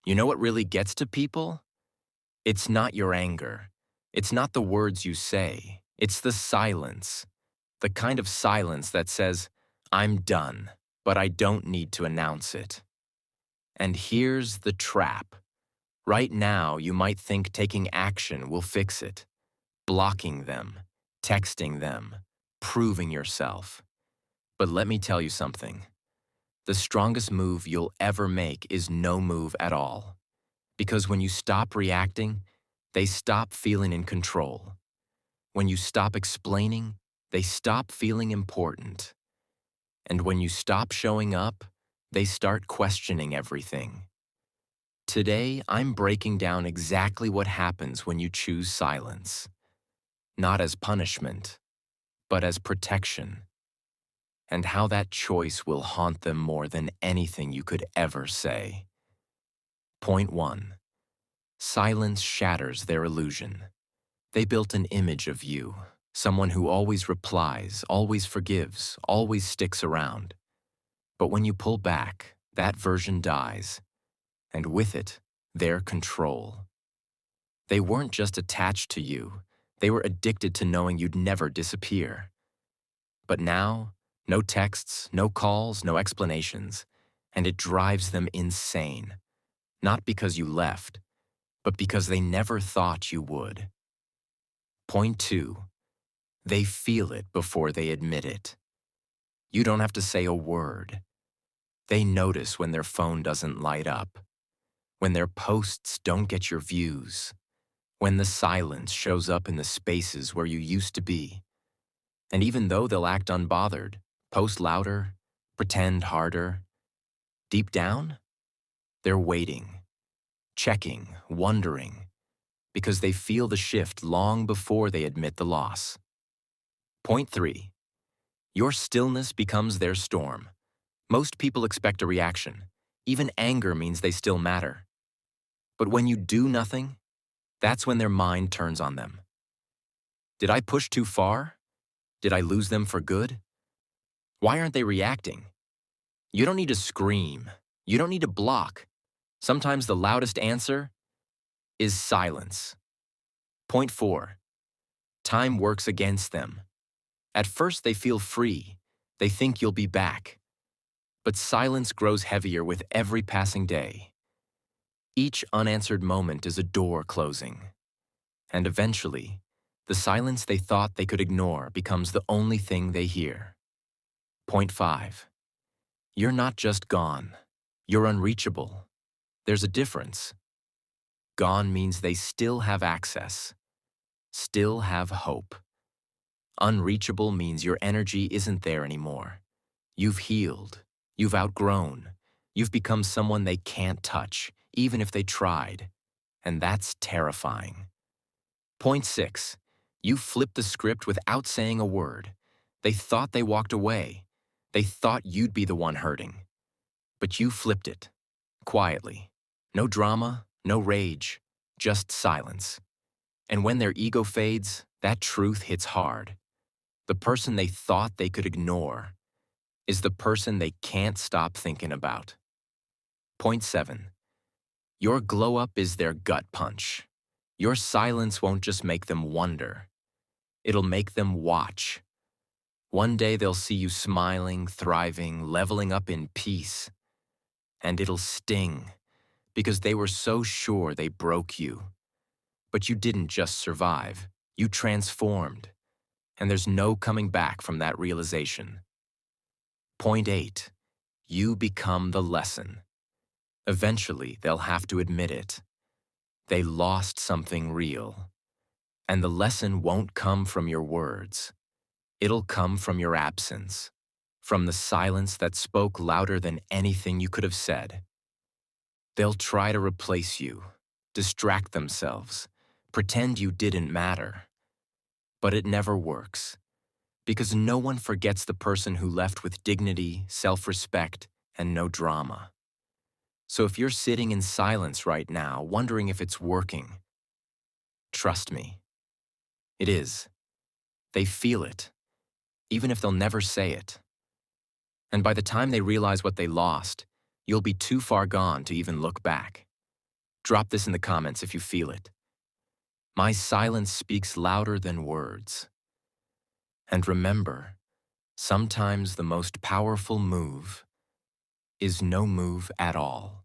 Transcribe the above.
You know what really gets to people? It's not your anger. It's not the words you say. It's the silence. The kind of silence that says, I'm done, but I don't need to announce it. And here's the trap. Right now, you might think taking action will fix it. Blocking them, texting them, proving yourself. But let me tell you something. The strongest move you'll ever make is no move at all. Because when you stop reacting, they stop feeling in control. When you stop explaining, they stop feeling important. And when you stop showing up, they start questioning everything. Today, I'm breaking down exactly what happens when you choose silence. Not as punishment, but as protection. And how that choice will haunt them more than anything you could ever say. Point 1. Silence shatters their illusion. They built an image of you, someone who always replies, always forgives, always sticks around. But when you pull back, that version dies, and with it, their control. They weren't just attached to you, they were addicted to knowing you'd never disappear. But now, no texts, no calls, no explanations, and it drives them insane. Not because you left, but because they never thought you would. Point 2. They feel it before they admit it. You don't have to say a word. They notice when their phone doesn't light up, when their posts don't get your views, when the silence shows up in the spaces where you used to be. And even though they'll act unbothered, post louder, pretend harder, deep down, they're waiting, checking, wondering, because they feel the shift long before they admit the loss. Point 3. Your stillness becomes their storm. Most people expect a reaction. Even anger means they still matter. But when you do nothing, that's when their mind turns on them. Did I push too far? Did I lose them for good? Why aren't they reacting? You don't need to scream. You don't need to block. Sometimes the loudest answer is silence. Point 4. Time works against them. At first they feel free. They think you'll be back. But silence grows heavier with every passing day. Each unanswered moment is a door closing. And eventually, the silence they thought they could ignore becomes the only thing they hear. Point 5. You're not just gone. You're unreachable. There's a difference. Gone means they still have access, still have hope. Unreachable means your energy isn't there anymore. You've healed. You've outgrown. You've become someone they can't touch, even if they tried. And that's terrifying. Point 6. You flipped the script without saying a word. They thought they walked away. They thought you'd be the one hurting. But you flipped it. Quietly. No drama, no rage, just silence. And when their ego fades, that truth hits hard. The person they thought they could ignore is the person they can't stop thinking about. Point 7. Your glow-up is their gut punch. Your silence won't just make them wonder. It'll make them watch. One day they'll see you smiling, thriving, leveling up in peace. And it'll sting, because they were so sure they broke you. But you didn't just survive. You transformed. And there's no coming back from that realization. Point 8. You become the lesson. Eventually, they'll have to admit it. They lost something real. And the lesson won't come from your words. It'll come from your absence, from the silence that spoke louder than anything you could have said. They'll try to replace you, distract themselves, pretend you didn't matter. But it never works, because no one forgets the person who left with dignity, self-respect, and no drama. So if you're sitting in silence right now, wondering if it's working, trust me, it is. They feel it, even if they'll never say it. And by the time they realize what they lost, you'll be too far gone to even look back. Drop this in the comments if you feel it. My silence speaks louder than words. And remember, sometimes the most powerful move is no move at all.